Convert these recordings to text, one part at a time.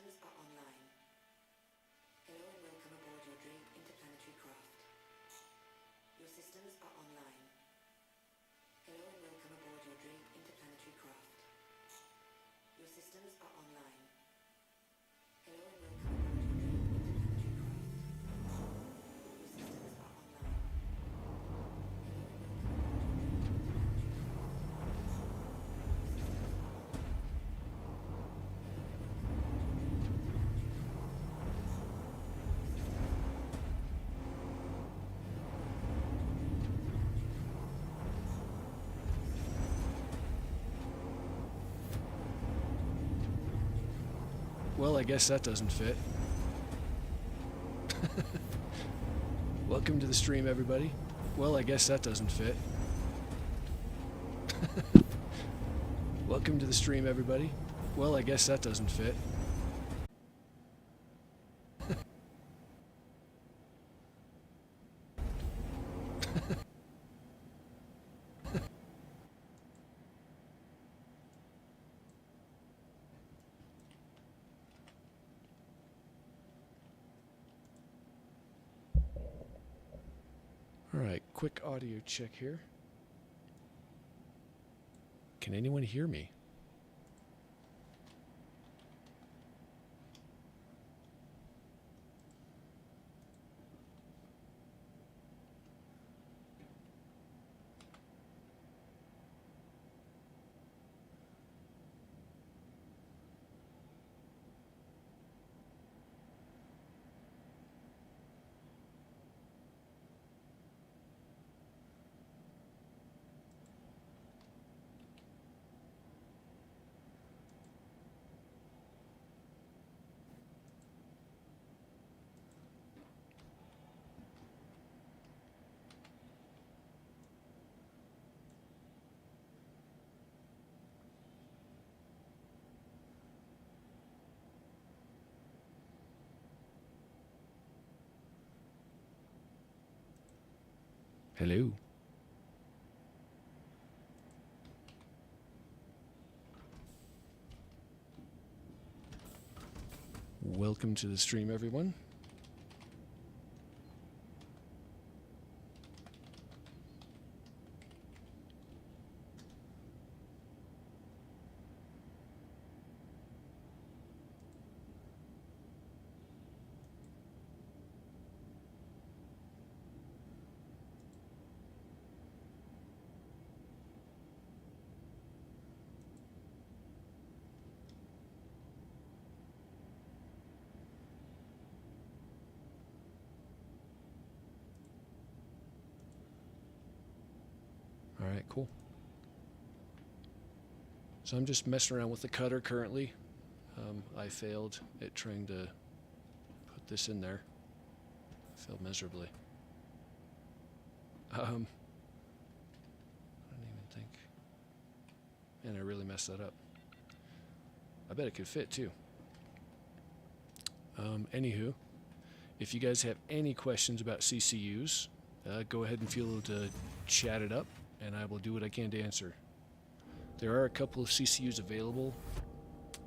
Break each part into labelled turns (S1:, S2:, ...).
S1: systems are online. Hello and welcome aboard your dream interplanetary craft. Your systems are online. Hello and welcome aboard your dream interplanetary craft. Your systems are online. Hello and welcome aboard your dream interplanetary craft. Your systems are online. Hello and welcome aboard your dream interplanetary craft. Your systems are online.
S2: Well, I guess that doesn't fit. Welcome to the stream, everybody. Well, I guess that doesn't fit. Welcome to the stream, everybody. Well, I guess that doesn't fit. All right, quick audio check here. Can anyone hear me? Hello. Welcome to the stream, everyone. All right, cool. So I'm just messing around with the cutter currently. I failed at trying to put this in there. I failed miserably. I don't even think. Man, I really messed that up. I bet it could fit too. Anywho, if you guys have any questions about CCUs, go ahead and feel to chat it up, and I will do what I can to answer. There are a couple of CCUs available.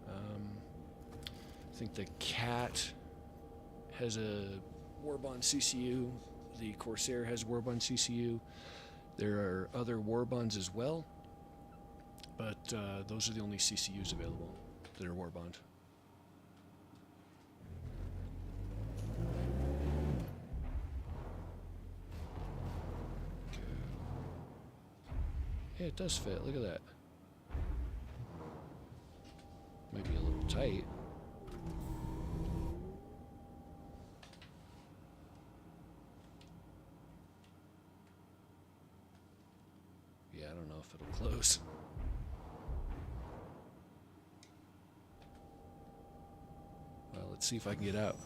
S2: I think the Cat has a Warbond CCU. The Corsair has Warbond CCU. There are other Warbonds as well, but those are the only CCUs available that are Warbond. Yeah, it does fit. Look at that. Maybe a little tight. Yeah, I don't know if it'll close. Well, let's see if I can get out.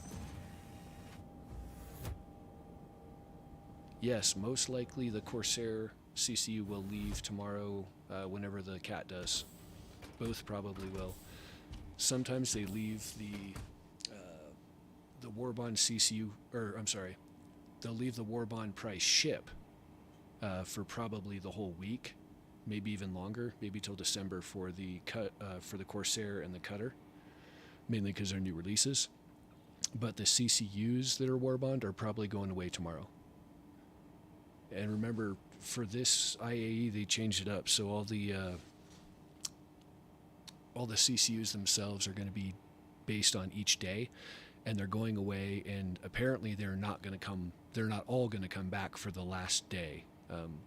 S2: Yes, most likely the Corsair CCU will leave tomorrow whenever the Cat does. Both probably will. Sometimes they leave the Warbond CCU, or I'm sorry, they'll leave the Warbond price ship for probably the whole week, maybe even longer, maybe till December for the Corsair and the Cutter. mainly because they're new releases. But the CCUs that are warbond are probably going away tomorrow. And remember, for this IAE, they changed it up, so all the CCUs themselves are going to be based on each day, and they're going away. And apparently, they're not all going to come back for the last day.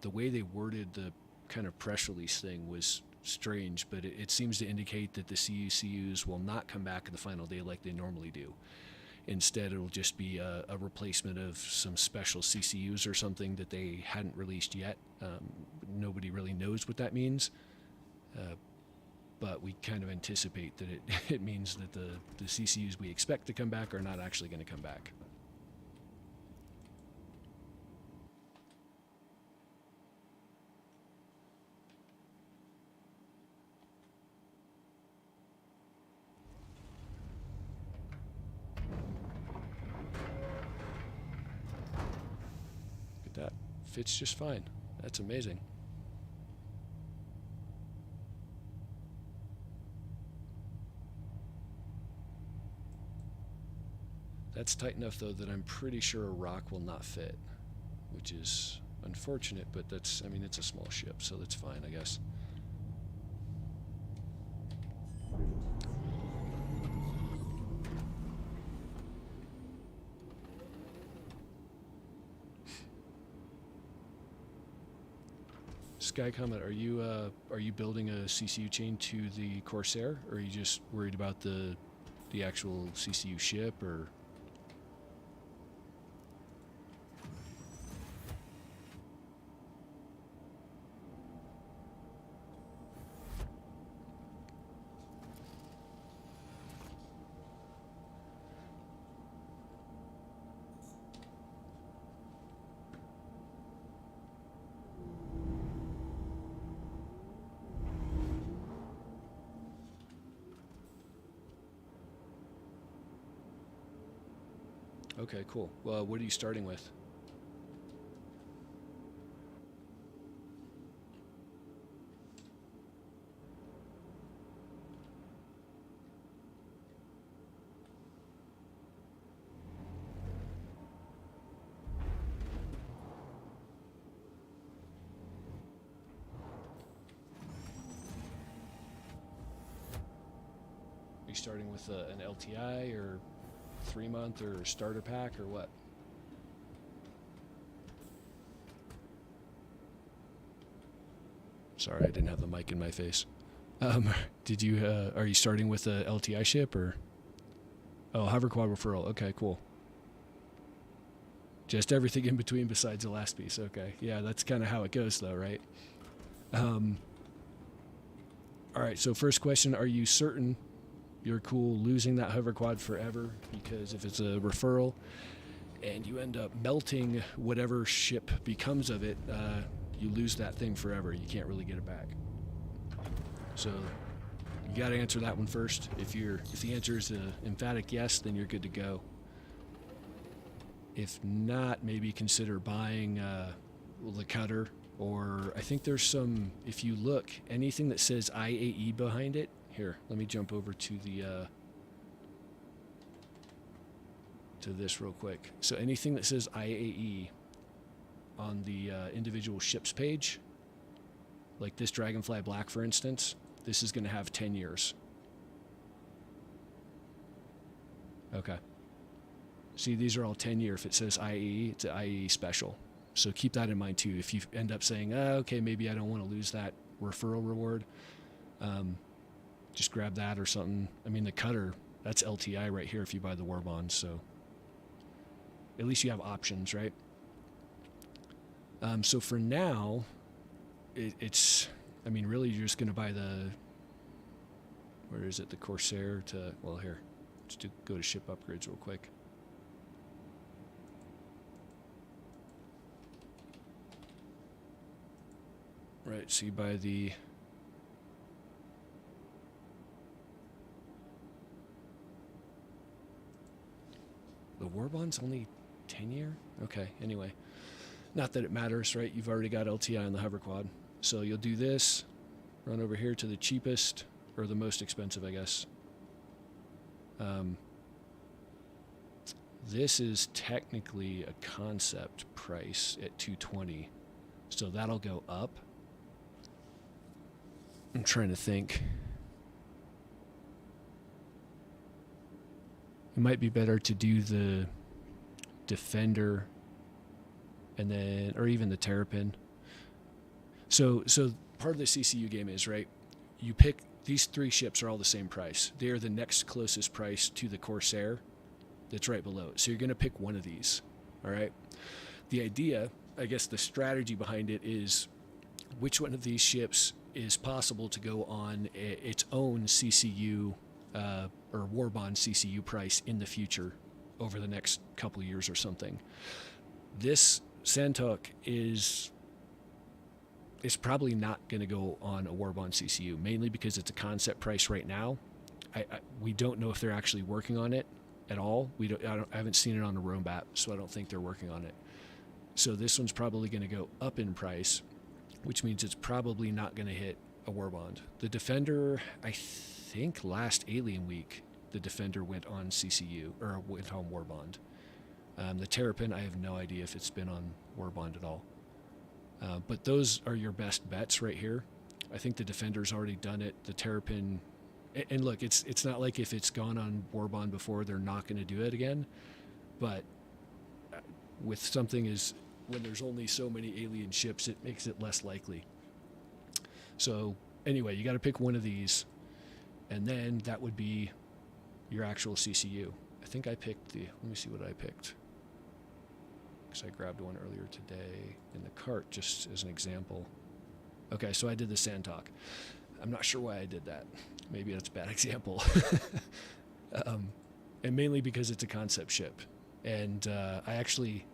S2: The way they worded the kind of press release thing was strange, but it seems to indicate that the CCUs will not come back in the final day like they normally do. Instead, it'll just be a replacement of some special CCUs or something that they hadn't released yet. Nobody really knows what that means, but we kind of anticipate that it means that the CCUs we expect to come back are not actually going to come back. That fits just fine. That's amazing. That's tight enough though that I'm pretty sure a rock will not fit, which is unfortunate, but it's a small ship, so that's fine, I guess. Sky Comet, are you building a CCU chain to the Corsair, or are you just worried about the actual CCU ship, or? Okay, cool. Well, what are you starting with? Are you starting with an LTI or 3-month or starter pack or what? Sorry, I didn't have the mic in my face. Did you? Are you starting with a LTI ship or? Oh, hover quad referral. Okay, cool. Just everything in between besides the last piece. Okay, yeah, that's kind of how it goes, though, right? All right. So first question: are you certain you're cool losing that hover quad forever? Because if it's a referral and you end up melting whatever ship becomes of it, you lose that thing forever. You can't really get it back. So you got to answer that one first. If the answer is an emphatic yes, then you're good to go. If not, maybe consider buying the cutter, or I think there's some, if you look, anything that says IAE behind it. Here, let me jump over to this real quick. So anything that says IAE on the individual ships page, like this Dragonfly Black, for instance, this is going to have 10 years. Okay. See, these are all 10-year. If it says IAE, it's an IAE special. So keep that in mind, too. If you end up saying, okay, maybe I don't want to lose that referral reward, just grab that or something. I mean, the cutter, that's LTI right here if you buy the war bonds, so at least you have options, right? So for now, it's, I mean, really you're just going to buy the, where is it, the Corsair to, well, here, just to go to ship upgrades real quick. Right, so you buy the war bond's only 10-year? Okay, anyway. Not that it matters, right? You've already got LTI on the hover quad. So you'll do this, run over here to the cheapest, or the most expensive, I guess. This is technically a concept price at 220, so that'll go up. I'm trying to think. It might be better to do the Defender and then, or even the Terrapin. So part of the CCU game is, right, you pick, these three ships are all the same price. They are the next closest price to the Corsair that's right below it. So you're going to pick one of these, all right? The idea, I guess the strategy behind it is which one of these ships is possible to go on its own CCU or Warbond CCU price in the future over the next couple of years or something. This Santok is probably not going to go on a Warbond CCU, mainly because it's a concept price right now. We don't know if they're actually working on it at all. I haven't seen it on the Roambat, so I don't think they're working on it. So this one's probably going to go up in price, which means it's probably not going to hit a Warbond. The Defender, I think last Alien Week, the Defender went on CCU, or went on Warbond. The Terrapin, I have no idea if it's been on Warbond at all. But those are your best bets right here. I think the Defender's already done it. The Terrapin, and look, it's not like if it's gone on Warbond before, they're not going to do it again. But with something is, when there's only so many alien ships, it makes it less likely. So anyway, you got to pick one of these, and then that would be your actual CCU. I think I picked let me see what I picked, because I grabbed one earlier today in the cart just as an example. Okay, so I did the Santok. I'm not sure why I did that. Maybe that's a bad example. And mainly because it's a concept ship. And I actually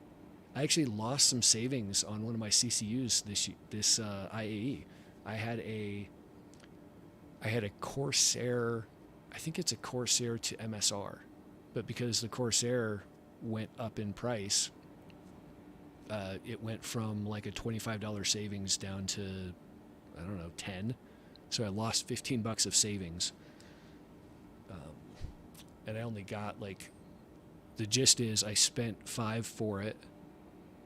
S2: lost some savings on one of my CCUs this IAE. I had a Corsair, I think it's a Corsair to MSR, but because the Corsair went up in price, it went from like a $25 savings down to, I don't know, 10. So I lost $15 of savings. And I only got the gist is I spent $5 for it,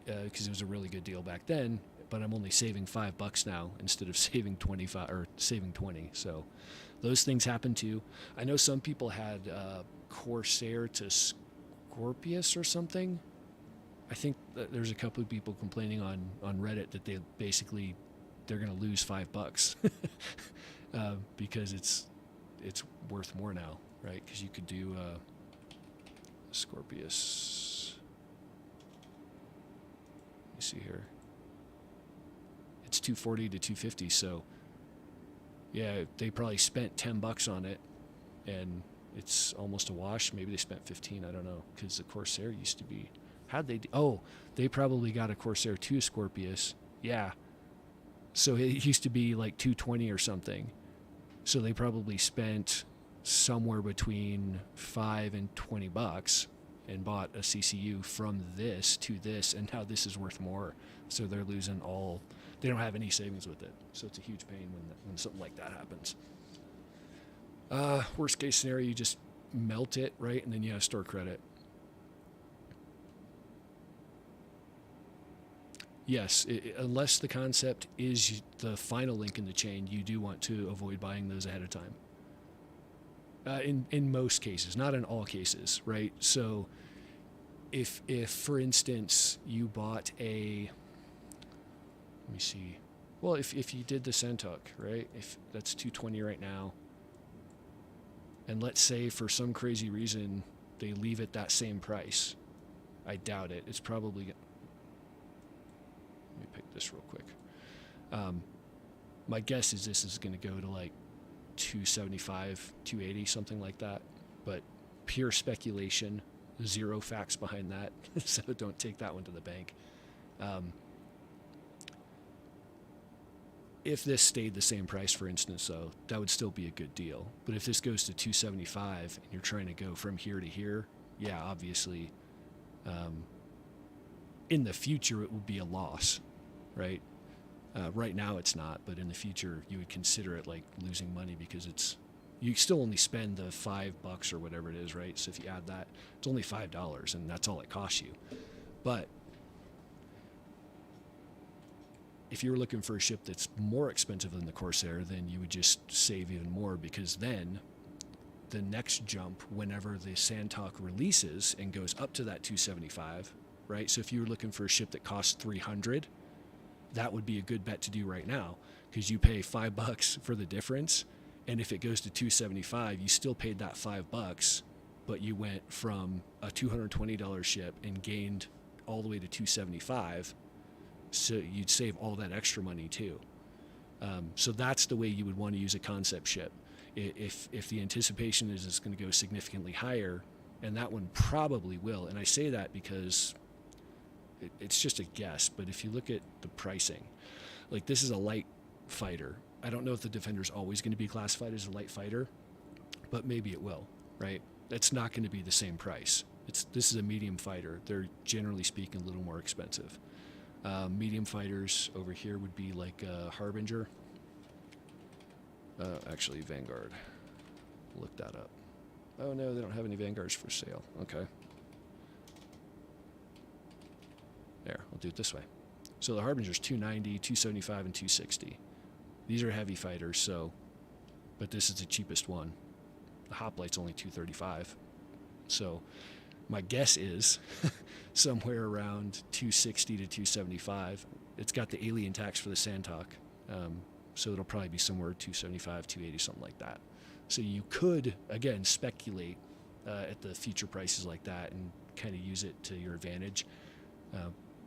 S2: because it was a really good deal back then, but I'm only saving $5 now instead of saving 25 or saving 20. So those things happen too. I know some people had Corsair to Scorpius or something. I think that there's a couple of people complaining on Reddit that they're going to lose $5 because it's worth more now, right? Because you could do Scorpius. Let me see here. It's 240 to 250, so yeah, they probably spent $10 on it, and it's almost a wash. Maybe they spent 15. I don't know, because the Corsair used to be. How'd they? They probably got a Corsair 2 Scorpius. Yeah. So it used to be like 220 or something. So they probably spent somewhere between $5 and $20 and bought a CCU from this to this, and now this is worth more. So they're losing all. They don't have any savings with it. So it's a huge pain when something like that happens. Worst case scenario, you just melt it, right? And then you have store credit. Yes, unless the concept is the final link in the chain, you do want to avoid buying those ahead of time. In most cases, not in all cases, right? So if for instance, you bought let me see. Well, if you did the Santok, right? If that's 220 right now, and let's say for some crazy reason they leave it that same price, I doubt it. It's probably. Let me pick this real quick. My guess is this is going to go to like 275, 280, something like that. But pure speculation, zero facts behind that. So don't take that one to the bank. If this stayed the same price, for instance, though, that would still be a good deal. But if this goes to 275 and you're trying to go from here to here, yeah, obviously, in the future it would be a loss, right? Right now it's not, but in the future you would consider it like losing money because it's you still only spend the $5 or whatever it is, right? So if you add that, it's only $5, and that's all it costs you. But if you were looking for a ship that's more expensive than the Corsair, then you would just save even more, because then the next jump, whenever the Sandtalk releases and goes up to that 275, right? So if you were looking for a ship that costs 300, that would be a good bet to do right now, because you pay $5 for the difference. And if it goes to 275, you still paid that $5, but you went from a $220 ship and gained all the way to 275. So you'd save all that extra money too. So that's the way you would want to use a concept ship. If the anticipation is it's going to go significantly higher, and that one probably will. And I say that because it's just a guess, but if you look at the pricing, like this is a light fighter. I don't know if the Defender's always going to be classified as a light fighter, but maybe it will, right? It's not going to be the same price. This is a medium fighter. They're generally speaking a little more expensive. Medium fighters over here would be like Harbinger. Actually, Vanguard. Look that up. Oh no, they don't have any Vanguards for sale. Okay. There, I'll do it this way. So the Harbinger's 290, 275, and 260. These are heavy fighters, so, but this is the cheapest one. The Hoplight's only 235. So my guess is somewhere around 260 to 275. It's got the alien tax for the Sandtalk, so it'll probably be somewhere 275, 280, something like that. So you could, again, speculate at the future prices like that and kind of use it to your advantage.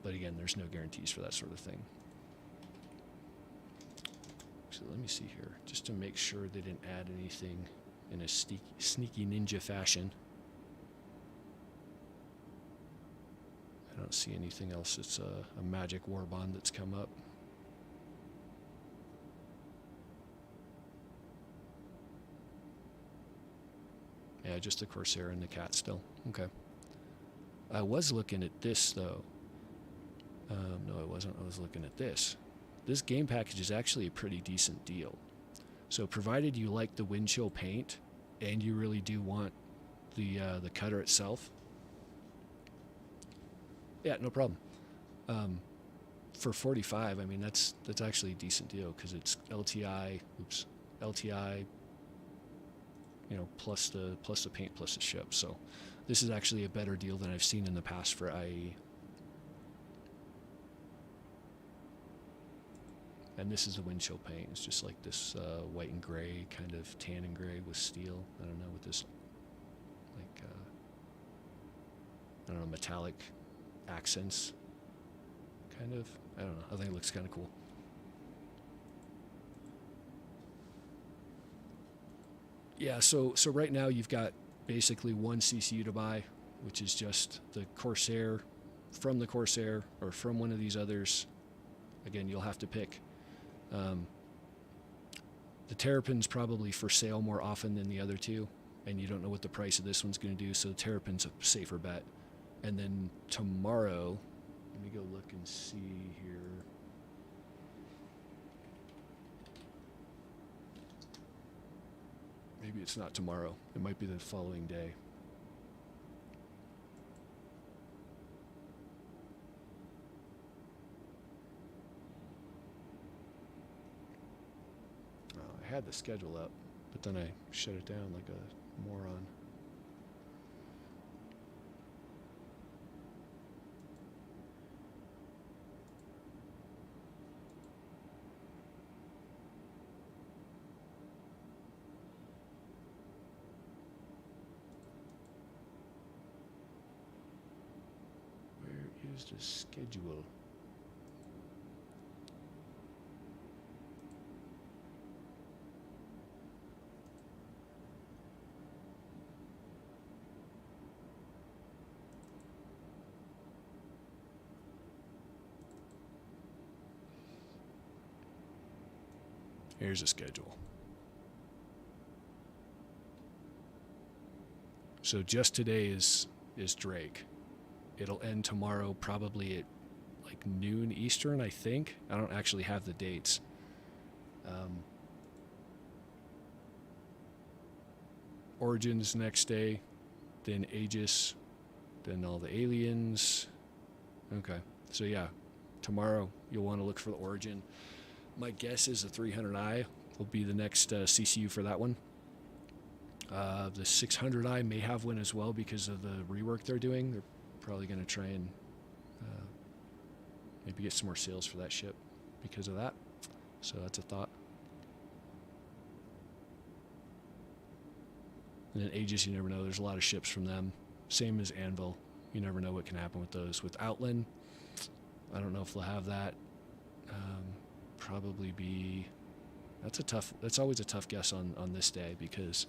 S2: But again, there's no guarantees for that sort of thing. So let me see here, just to make sure they didn't add anything in a sneaky ninja fashion. I don't see anything else that's a magic war bond that's come up. Yeah, just the Corsair and the Cat still. Okay. I was looking at this, though. No, I wasn't. I was looking at this. This game package is actually a pretty decent deal. So provided you like the wind chill paint and you really do want the cutter itself, yeah, no problem. For 45, I mean that's actually a decent deal, because it's LTI, you know, plus the paint plus the ship. So this is actually a better deal than I've seen in the past for IAE. And this is the wind chill paint. It's just like this white and gray, kind of tan and gray with steel. I don't know, with this, like, I don't know, metallic accents, kind of. I don't know. I think it looks kind of cool. Yeah, so right now you've got basically one CCU to buy, which is just the Corsair, from the Corsair, or from one of these others. Again, you'll have to pick. The Terrapin's probably for sale more often than the other two, and you don't know what the price of this one's going to do, so the Terrapin's a safer bet. And then tomorrow, let me go look and see here. Maybe it's not tomorrow. It might be the following day. I had the schedule up, but then I shut it down like a moron. Where is the schedule? Here's a schedule. So just today is Drake. It'll end tomorrow, probably at like noon Eastern, I think. I don't actually have the dates. Origins next day, then Aegis, then all the aliens. Okay, so yeah, tomorrow you'll want to look for the Origin. My guess is the 300i will be the next CCU for that one. The 600i may have one as well because of the rework they're doing. They're probably going to try and maybe get some more sales for that ship because of that. So that's a thought. And then Aegis, you never know. There's a lot of ships from them. Same as Anvil. You never know what can happen with those. With Outland, I don't know if they'll have that. Probably be... That's always a tough guess on this day because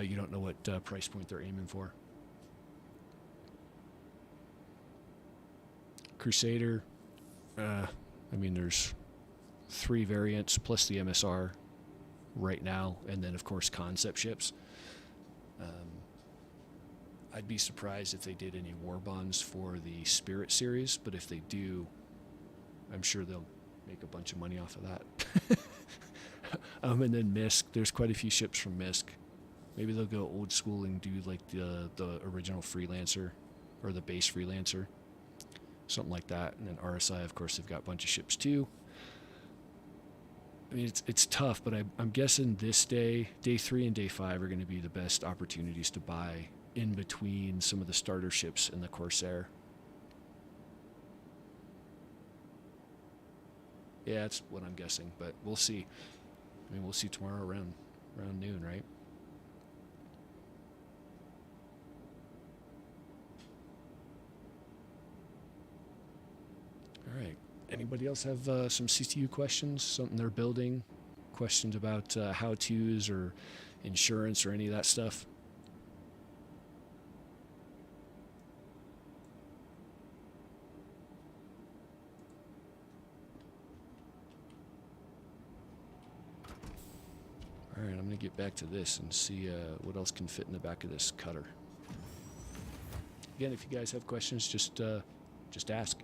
S2: you don't know what price point they're aiming for. Crusader, I mean, there's 3 variants plus the MSR right now, and then of course concept ships. I'd be surprised if they did any war bonds for the Spirit series, but if they do, I'm sure they'll make a bunch of money off of that. And then Misk, there's quite a few ships from Misk. Maybe they'll go old school and do like the original Freelancer or the base Freelancer, something like that. And then RSI, of course, they've got a bunch of ships too. I mean, it's tough, but I'm guessing this day 3 and day 5 are going to be the best opportunities to buy in between some of the starter ships and the Corsair. Yeah, that's what I'm guessing, but we'll see. I mean, we'll see tomorrow around noon, right? All right. Anybody else have some CCU questions? Something they're building? Questions about how-tos or insurance or any of that stuff? All right, I'm going to get back to this and see what else can fit in the back of this cutter. Again, if you guys have questions, just ask.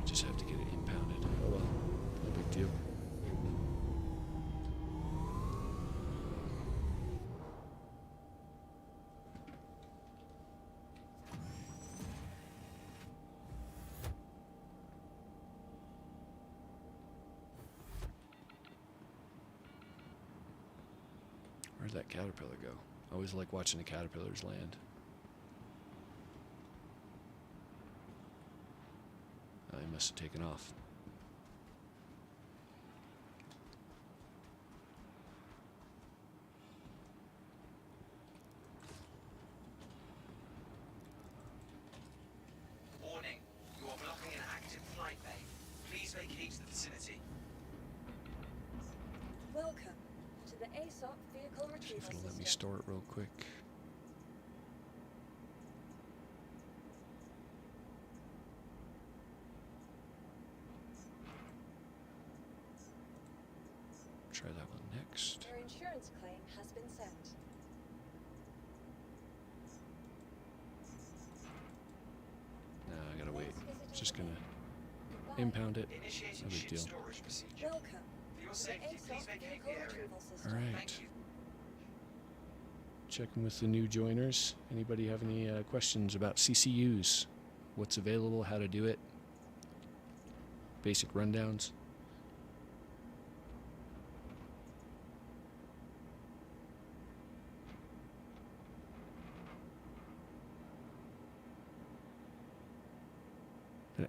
S2: Just have to get it impounded. Oh well, no big deal. Where'd that caterpillar go? I always like watching the caterpillars land. He must have taken off.
S3: Warning, you are blocking an active flight bay. Please vacate the vicinity.
S4: Welcome to the ASOP vehicle
S2: See
S4: retrieval
S2: if it'll let me
S4: system.
S2: store it real quick. Try that one next.
S4: Your insurance claim has been sent.
S2: No, I gotta wait. It's just gonna
S4: Goodbye.
S2: impound it.
S3: Initiating
S2: No big
S3: ship
S2: deal.
S3: storage procedure.
S4: Welcome
S3: For your
S4: to the
S3: safety, please
S4: ASOP
S3: vacate
S4: vehicle
S3: the area.
S4: retrieval system.
S2: All right.
S3: Thank you.
S2: Checking with the new joiners. Anybody have any questions about CCUs? What's available? How to do it? Basic rundowns?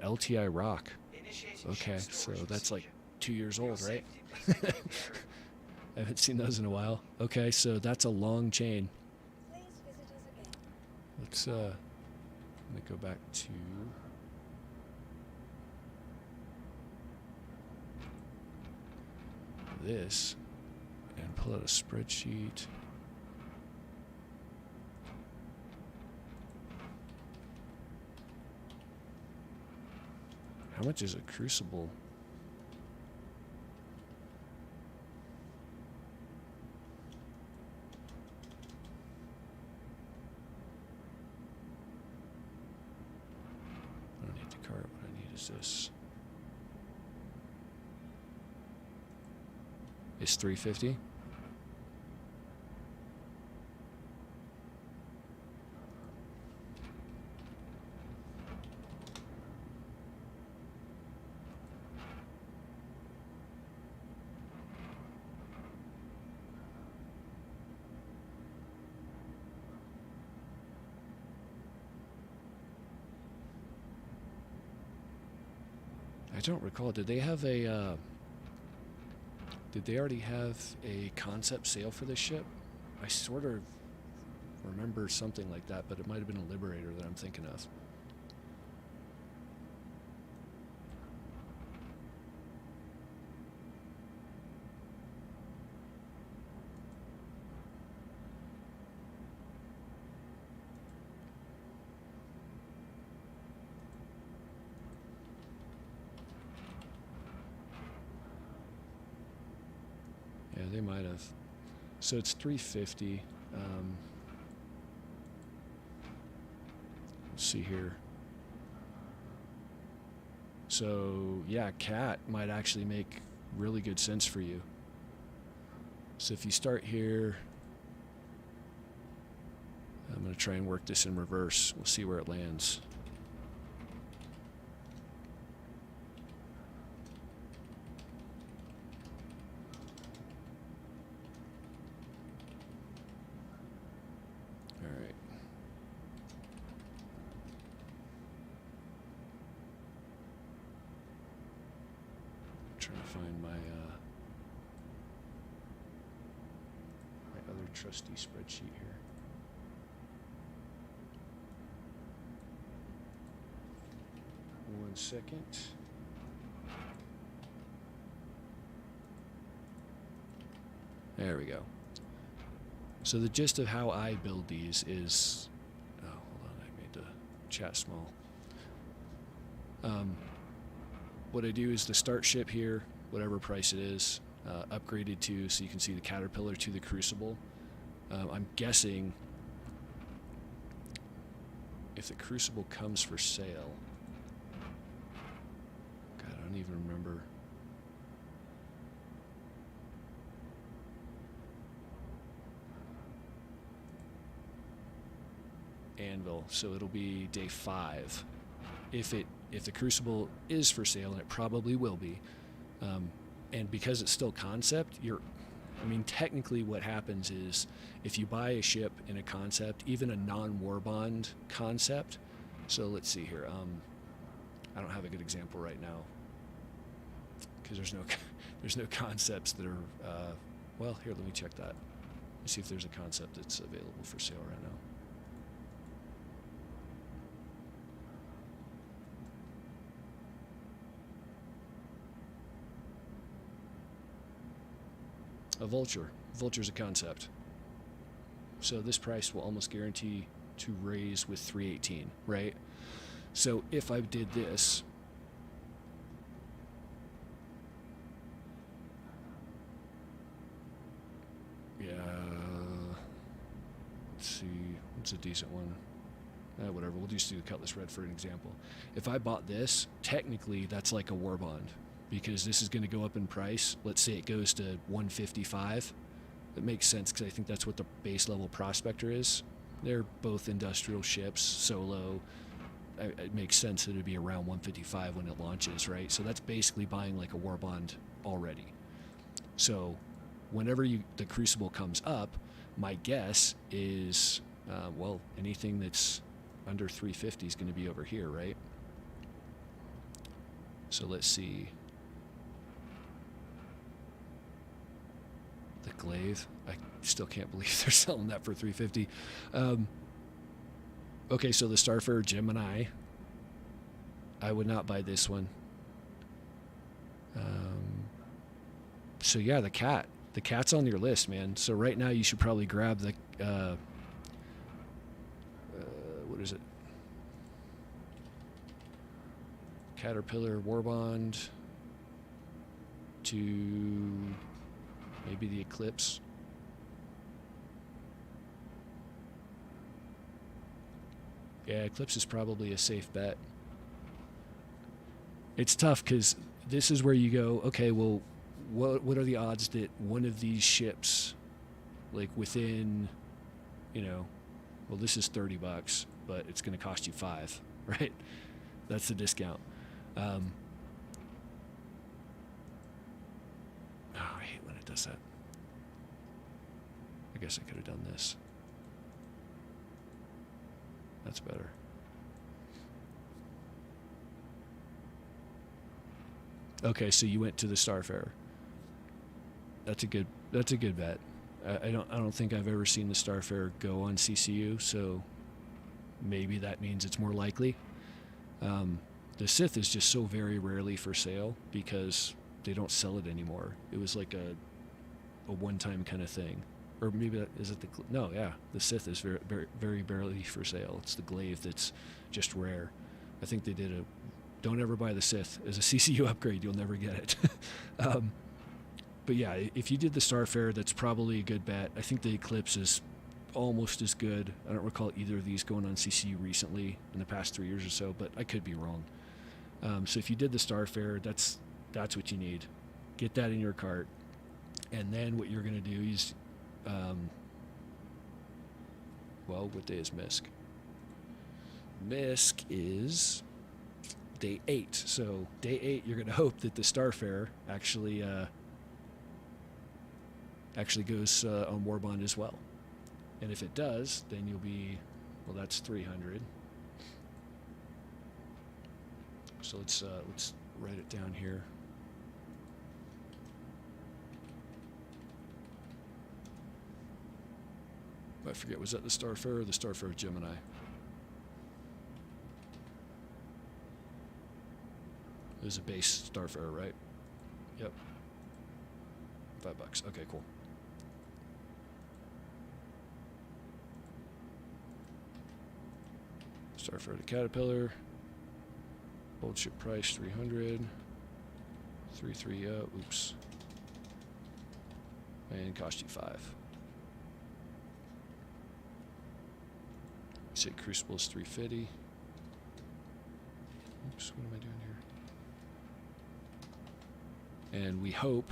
S2: An LTI Rock.
S3: Initiating
S2: Okay,
S3: ship
S2: so
S3: storage
S2: that's like
S3: procedure.
S2: 2 years
S3: For your
S2: old, right?
S3: safety, please take over the area.
S2: I haven't seen those in a while. Okay, so that's a long chain.
S4: Please visit us again.
S2: Let's let me go back to this and pull out a spreadsheet. How much is a crucible? I don't need the cart. What I need is this. It's 350. I don't recall. Did they have a? Did they already have a concept sale for this ship? I sort of remember something like that, but it might have been a Liberator that I'm thinking of. Yeah, they might have. So it's 350. Let's see here. So yeah, cat might actually make really good sense for you. So if you start here, I'm going to try and work this in reverse. We'll see where it lands. All right. Trying to find my my other trusty spreadsheet here. One second. There we go. So the gist of how I build these is, oh, hold on, I made the chat small. What I do is the start ship here, whatever price it is, upgraded to, so you can see the Caterpillar to the Crucible. I'm guessing if the Crucible comes for sale, God, I don't even remember. Anvil, so it'll be day 5. If the Crucible is for sale, and it probably will be, and because it's still concept, technically what happens is if you buy a ship in a concept, even a non-Warbond concept, so let's see here, I don't have a good example right now because there's no concepts that are, well, here, let me check that. Let's see if there's a concept that's available for sale right now. A Vulture. Vulture's a concept. So this price will almost guarantee to raise with 318, right? So if I did this, yeah, let's see, what's a decent one? Whatever, we'll just do the Cutlass Red for an example. If I bought this, technically that's like a war bond, because this is going to go up in price. Let's say it goes to 155. It makes sense because I think that's what the base level Prospector is. They're both industrial ships, solo. It makes sense that it'd be around 155 when it launches, right? So that's basically buying like a war bond already. So whenever the Crucible comes up, my guess is, well, anything that's under 350 is going to be over here, right? So let's see. The glaive. I still can't believe they're selling that for $350. Okay, so the Starfarer Gemini. I would not buy this one. So yeah, the cat. The cat's on your list, man. So right now you should probably grab the what is it? Caterpillar Warbond to maybe the Eclipse. Yeah, Eclipse is probably a safe bet. It's tough because this is where you go, okay, well, what are the odds that one of these ships, like within, well, this is $30, but it's going to cost you $5, right? That's the discount. Oh, I hate when it does that. I guess I could have done this. That's better. Okay, so you went to the Starfarer. That's a good bet. I don't think I've ever seen the Starfarer go on CCU, so maybe that means it's more likely. The Sith is just so very rarely for sale because they don't sell it anymore. It was like a one-time kind of thing. Or maybe is it the Sith is very, very, very barely for sale. It's the glaive that's just rare. I think they did don't ever buy the Sith as a CCU upgrade. You'll never get it. But yeah, if you did the Starfarer, that's probably a good bet. I think the Eclipse is almost as good. I don't recall either of these going on CCU recently in the past 3 years or so, but I could be wrong. So if you did the Starfarer, that's what you need. Get that in your cart. And then what you're going to do is, what day is MISC? MISC is day 8. So day 8, you're going to hope that the Starfarer actually goes on Warbond as well. And if it does, then you'll be, that's 300. So let's write it down here. I forget, was that the Starfarer or the Starfarer Gemini? It was a base Starfarer, right? Yep. $5. Okay, cool. Starfarer to Caterpillar. Bold ship price 300. 33. Oops. And cost you 5. Say Crucible is 350. Oops, what am I doing here? And we hope,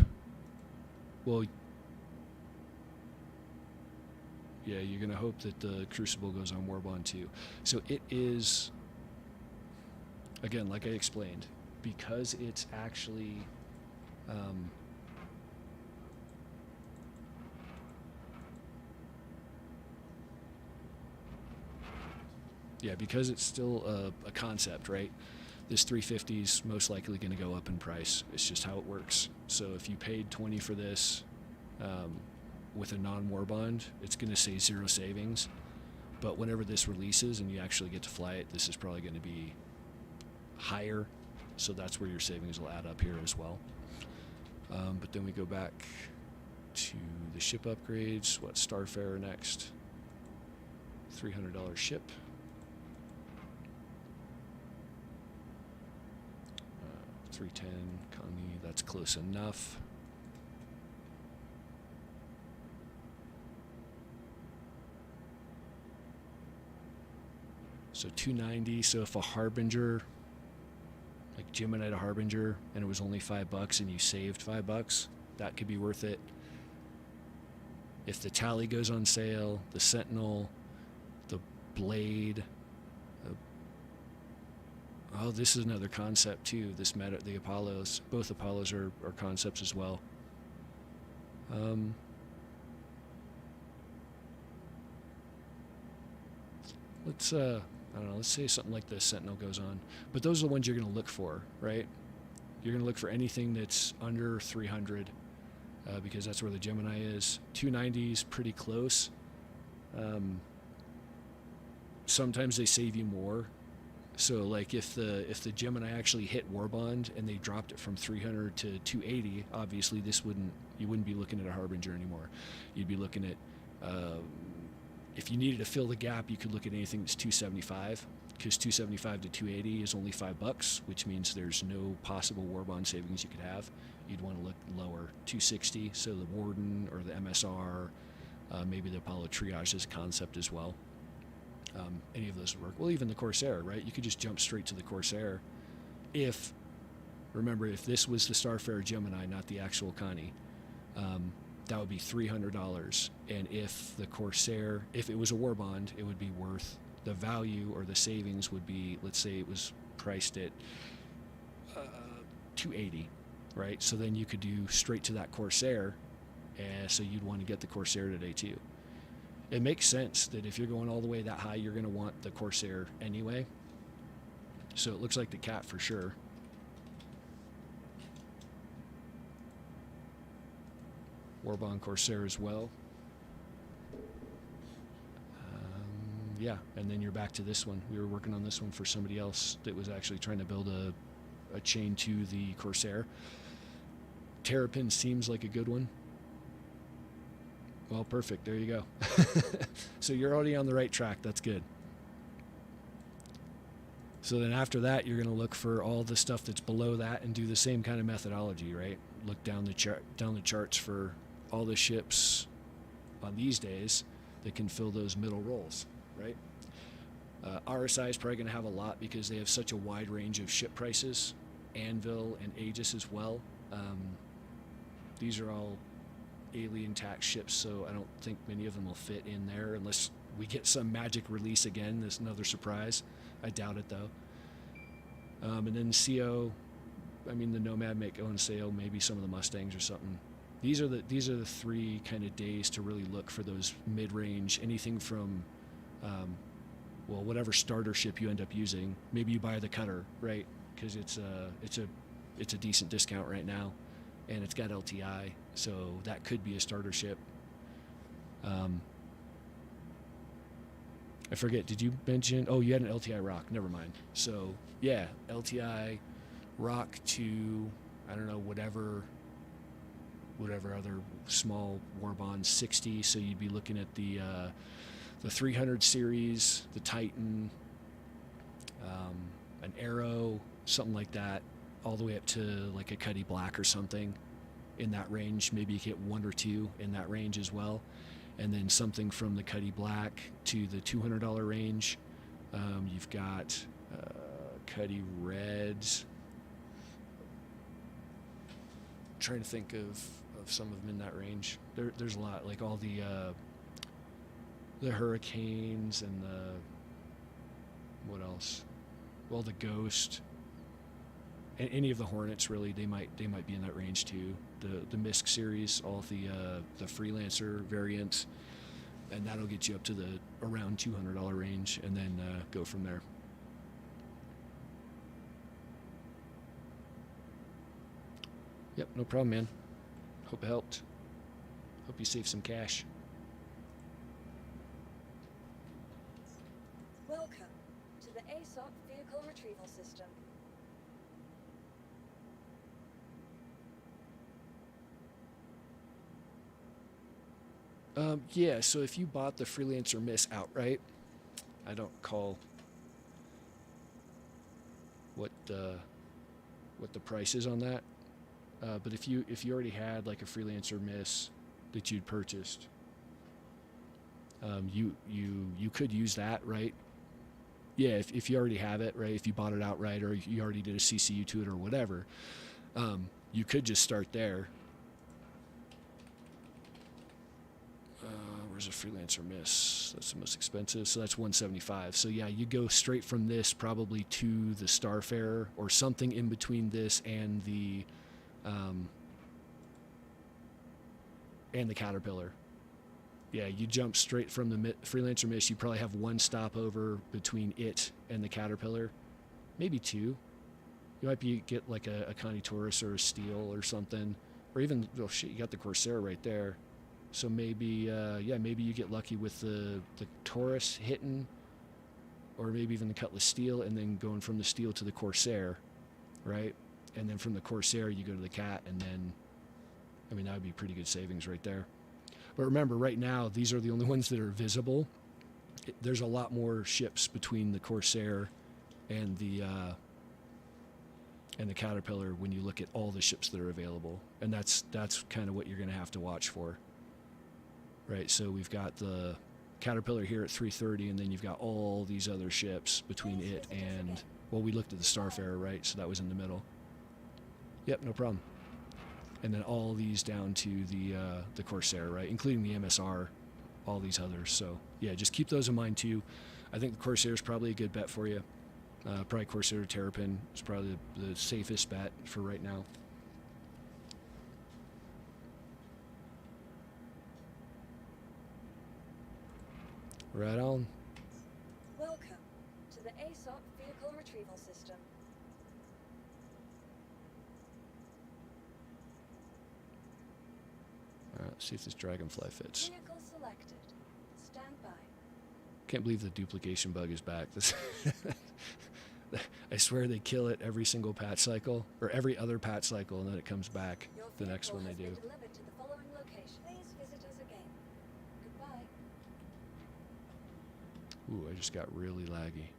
S2: yeah, you're going to hope that the Crucible goes on Warbond too. So it is, again, like I explained, because it's actually because it's still a concept, right? This 350 is most likely going to go up in price. It's just how it works. So if you paid 20 for this with a non-Warbond, it's going to say 0 savings. But whenever this releases and you actually get to fly it, this is probably going to be higher. So that's where your savings will add up here as well. But then we go back to the ship upgrades. What, Starfarer next? $300 ship. 310 Connie, that's close enough. So 290. So if a Harbinger, like Gemini to Harbinger, and it was only $5 and you saved $5, that could be worth it. If the Tally goes on sale, the Sentinel, the Blade. Oh, this is another concept too. The Apollos, both Apollos are concepts as well. Let's I don't know. Let's say something like the Sentinel goes on, but those are the ones you're going to look for, right? You're going to look for anything that's under 300 because that's where the Gemini is. 290 is pretty close. Sometimes they save you more. So like if the Gemini actually hit Warbond and they dropped it from 300 to 280, obviously you wouldn't be looking at a Harbinger anymore. You'd be looking at if you needed to fill the gap, you could look at anything that's 275, because 275 to 280 is only $5, which means there's no possible Warbond savings you could have. You'd want to look lower, 260. So the Warden or the MSR, maybe the Apollo Triage as a concept as well. Any of those would work. Well, even the Corsair, right? You could just jump straight to the Corsair. Remember, if this was the Starfarer Gemini, not the actual Connie, that would be $300. And if the Corsair, if it was a Warbond, it would be worth, the value or the savings would be, let's say it was priced at 280, right? So then you could do straight to that Corsair, and so you'd want to get the Corsair today too. It makes sense that if you're going all the way that high, you're going to want the Corsair anyway. So it looks like the Cat for sure. Warbond Corsair as well. Yeah, and then you're back to this one. We were working on this one for somebody else that was actually trying to build a chain to the Corsair. Terrapin seems like a good one. Well, perfect. There you go. So you're already on the right track. That's good. So then after that, you're going to look for all the stuff that's below that and do the same kind of methodology, right? Look down the charts for all the ships on these days that can fill those middle roles, right? RSI is probably going to have a lot because they have such a wide range of ship prices. Anvil and Aegis as well. These are all alien tax ships, so I don't think many of them will fit in there unless we get some magic release again. There's another surprise. I doubt it though. And then CO, I mean the Nomad may go on sale, maybe some of the Mustangs or something. These are the three kind of days to really look for those mid-range, anything from whatever starter ship you end up using. Maybe you buy the Cutter, right? Because it's a decent discount right now, and it's got LTI, so that could be a starter ship. I forget, did you mention, you had an LTI Rock, never mind. So yeah, LTI Rock to, I don't know, whatever other small Warbond 60, so you'd be looking at the 300 series, the Titan, an Arrow, something like that, all the way up to like a Cuddy Black or something in that range. Maybe you get one or two in that range as well. And then something from the Cuddy Black to the $200 range. You've got Cuddy Reds. I'm trying to think of some of them in that range. There's a lot, like all the Hurricanes and what else? Well, the Ghost. And any of the Hornets, really, they might be in that range too. The MISC series, all of the Freelancer variants, and that'll get you up to the around $200 range, and then go from there. Yep, no problem, man. Hope it helped. Hope you saved some cash.
S4: Welcome to the ASOP Vehicle Retrieval System.
S2: Yeah, so if you bought the Freelancer Miss outright, I don't call what the price is on that. But if you already had like a Freelancer Miss that you'd purchased, you could use that, right? Yeah, if you already have it, right? If you bought it outright or you already did a CCU to it or whatever, you could just start there. Where's a Freelancer Miss? That's the most expensive, so that's $175. So yeah, you go straight from this probably to the Starfarer or something in between this and the Caterpillar. Yeah, you jump straight from the Freelancer Miss. You probably have one stopover between it and the Caterpillar, maybe two. You might get like a Connie Taurus or a Steel or something, or even, oh shit, you got the Corsair right there. So maybe, maybe you get lucky with the Taurus hitting, or maybe even the Cutlass Steel, and then going from the Steel to the Corsair, right? And then from the Corsair, you go to the Cat, and then, I mean, that would be pretty good savings right there. But remember, right now, these are the only ones that are visible. There's a lot more ships between the Corsair and the Caterpillar when you look at all the ships that are available. And that's kind of what you're going to have to watch for. Right, so we've got the Caterpillar here at 3:30, and then you've got all these other ships between it and, well, we looked at the Starfarer, right? So that was in the middle. Yep, no problem. And then all these down to the Corsair, right? Including the MSR, all these others. So, yeah, just keep those in mind, too. I think the Corsair is probably a good bet for you. Probably Corsair Terrapin is probably the safest bet for right now. Right on.
S4: Welcome to the ASOP Vehicle Retrieval System.
S2: All right, let's see if this Dragonfly fits.
S4: Vehicle selected. Stand by.
S2: Can't believe the duplication bug is back. This I swear they kill it every single patch cycle, or every other patch cycle, and then it comes back
S4: Your
S2: the next
S4: vehicle
S2: one they
S4: has been
S2: do.
S4: delivered to the following location. Please visit us again. Goodbye.
S2: Ooh, I just got really laggy.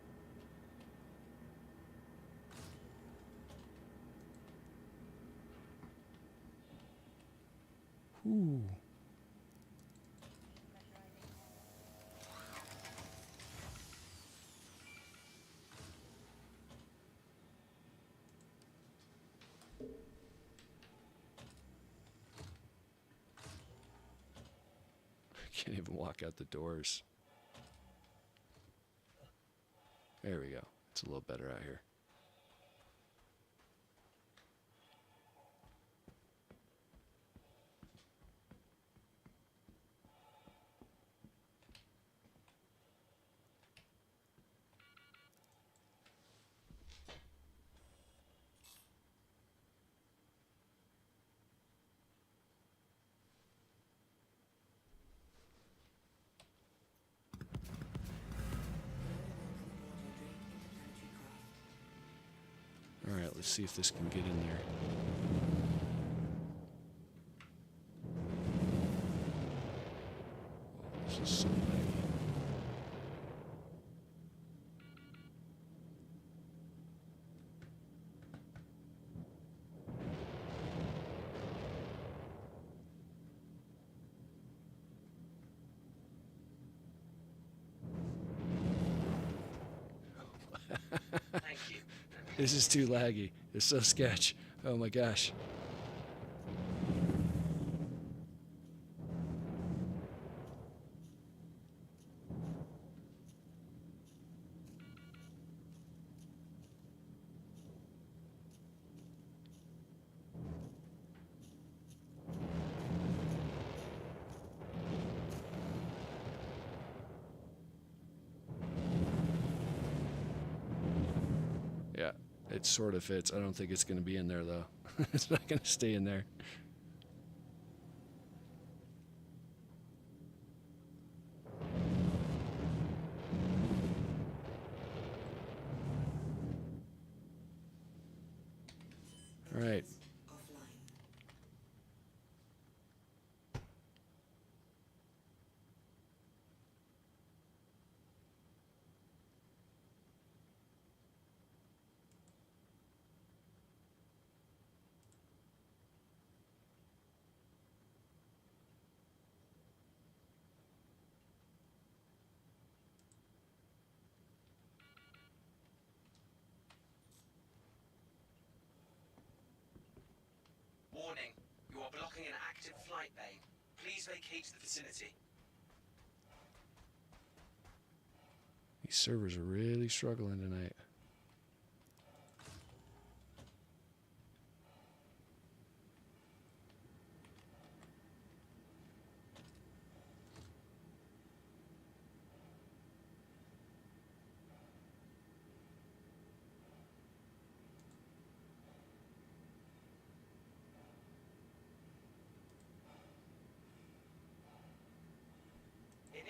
S2: Ooh. I can't even walk out the doors. There we go. It's a little better out here. All right, let's see if this can get in there. Oh, this is so laggy.
S3: Thank you.
S2: This is too laggy. It's so sketch. Oh my gosh. Yeah, it sort of fits. I don't think it's going to be in there, though. It's not going to stay in there. All right.
S1: Offline.
S3: Warning, you are blocking an active flight bay. Please vacate the vicinity.
S2: These servers are really struggling tonight.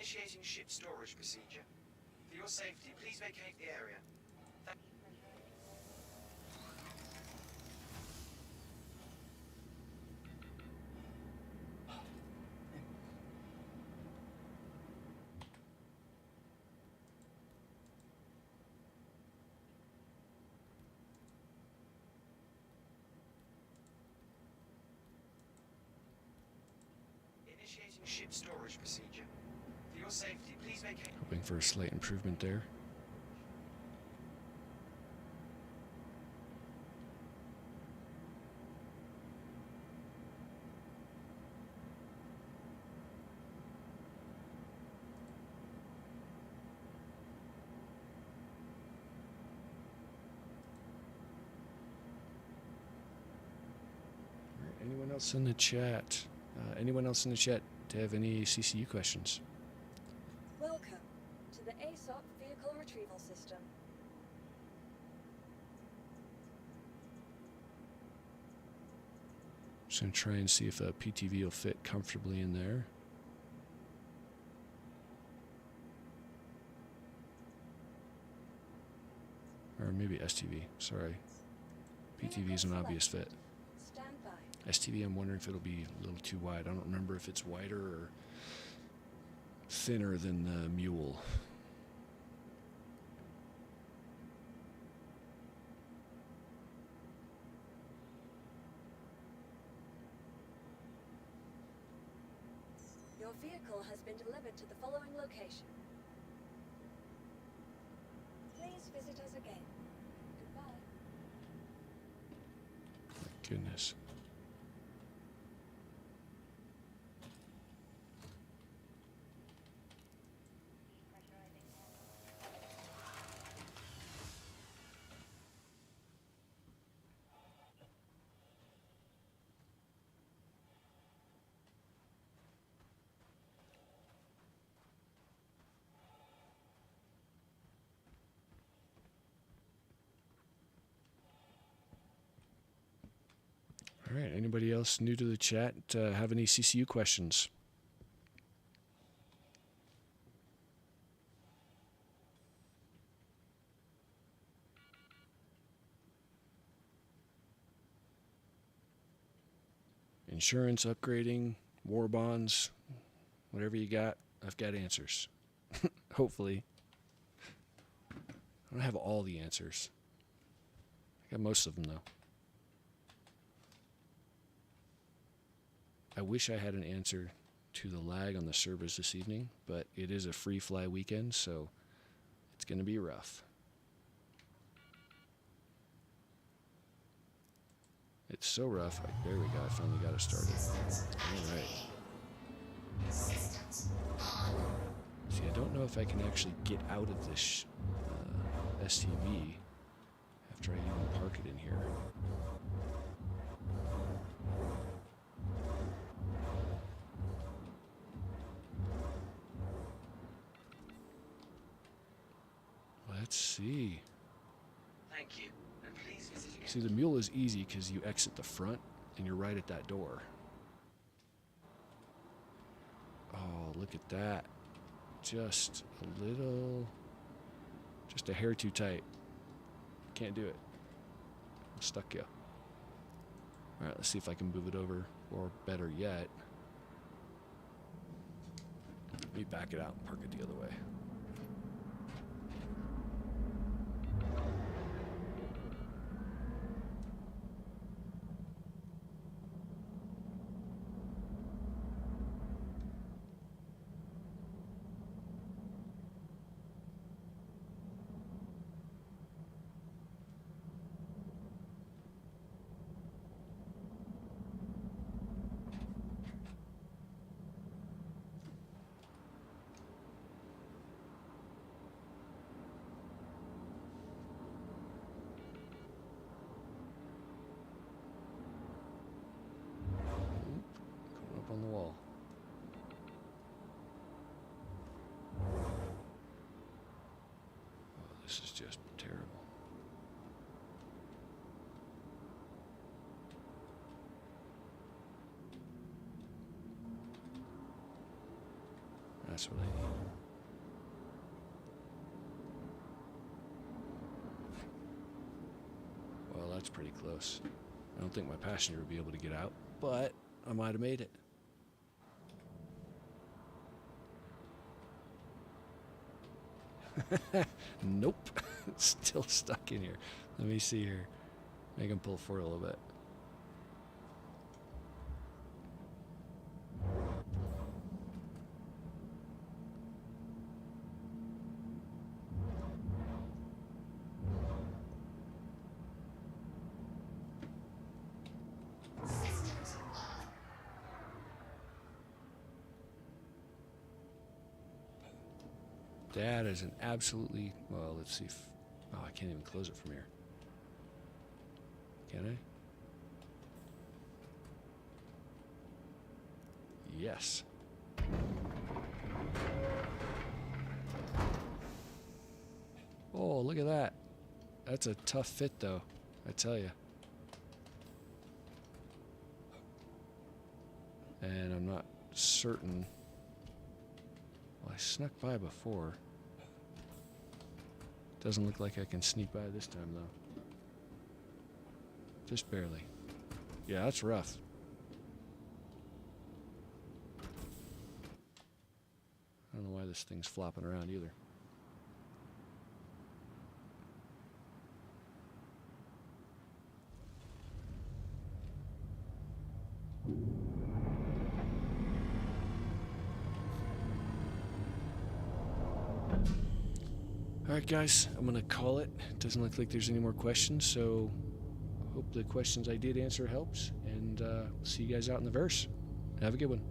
S3: Initiating ship storage procedure. For your safety, please vacate the area. Initiating ship storage procedure. For your safety, please vacate.
S2: Hoping for a slight improvement there. Anyone else in the chat? Anyone else in the chat to have any CCU questions?
S4: Welcome to the ASOP Vehicle Retrieval System.
S2: Just gonna try and see if a PTV will fit comfortably in there. Or maybe STV, sorry. PTV is an obvious fit.
S4: Stand by.
S2: STV, I'm wondering if it'll be a little too wide. I don't remember if it's wider or thinner than the Mule.
S4: Your vehicle has been delivered to the following location. Please visit us again. Goodbye.
S2: My goodness. All right, anybody else new to the chat have any CCU questions? Insurance, upgrading, war bonds, whatever you got, I've got answers. Hopefully. I don't have all the answers. I got most of them, though. I wish I had an answer to the lag on the servers this evening, but it is a free fly weekend, so it's going to be rough. It's so rough. There we go. I finally got it started. All right. See, I don't know if I can actually get out of this STV after I even park it in here. Let's see.
S3: Thank you. And please visit again.
S2: See, the Mule is easy because you exit the front and you're right at that door. Oh, look at that. Just a hair too tight. Can't do it. I'm stuck, yeah. All right, let's see if I can move it over, or better yet, let me back it out and park it the other way. On the wall. Oh, this is just terrible. That's what I need. Well, that's pretty close. I don't think my passenger would be able to get out, but I might have made it. Nope. Still stuck in here. Let me see here. Make him pull forward a little bit. That is an absolutely, well, let's see if, oh, I can't even close it from here. Can I? Yes. Oh, look at that. That's a tough fit, though, I tell you. And I'm not certain. Well, I snuck by before. Doesn't look like I can sneak by this time, though. Just barely. Yeah, that's rough. I don't know why this thing's flopping around either. Alright guys, I'm going to call it. Doesn't look like there's any more questions, so hope the questions I did answer helps, and see you guys out in the verse. Have a good one.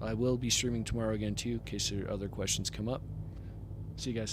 S2: I will be streaming tomorrow again too, in case there are other questions come up. See you guys.